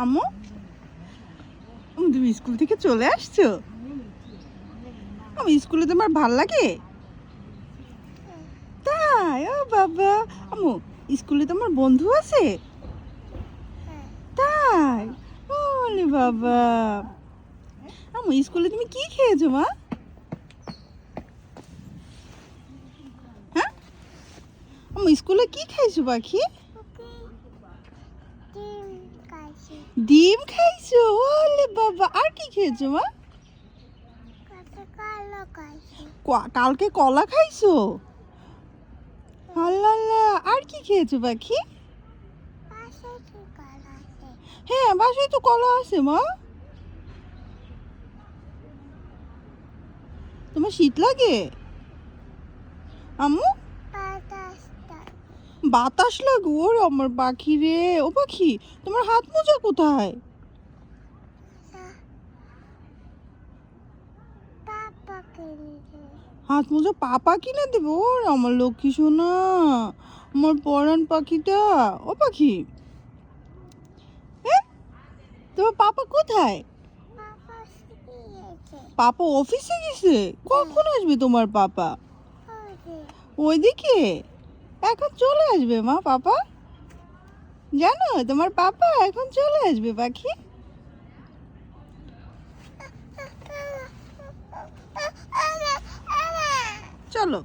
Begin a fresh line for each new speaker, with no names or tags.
আম্মু, তুমি স্কুল থেকে চলে আসছো? আমি স্কুলে তোমার ভাল লাগে? তাই? ও বাবা। আম্মু, স্কুলে তোমার বন্ধু আছে? তাই? ওলে বাবা। আম্মু, স্কুলে তুমি কি খেয়েছো মা? হ্যাঁ, আম্মু স্কুলে কি খাইছো পাখি? ডিম খাইছো? ওলে বাবা। আর কি খেয়েছো মা? কালকে কলা খাইছো? আল্লাহ আল্লাহ। আর কি খেয়েছো পাখি? হ্যাঁ, বাসায় তো কলা আছে মা। তোমার শীত লাগে আম্মু? বাতাস লাগে? ওরে আমার পাখি রে। ও পাখি, তোমার হাত মোজা কোথায়? হাত মোজা পাপা কিনে দেবে? ওরে আমার লক্ষ্মী সোনা, আমার পরাণ পাখিটা। ও পাখি, হ্যাঁ, তোমার পাপা কোথায়? পাপা অফিসে গেছে? কখন আসবে তোমার পাপা? ওইদিকে? এখন চলে আসবে মা পাপা। জানো, তোমার পাপা এখন চলে আসবে পাখি। চলো।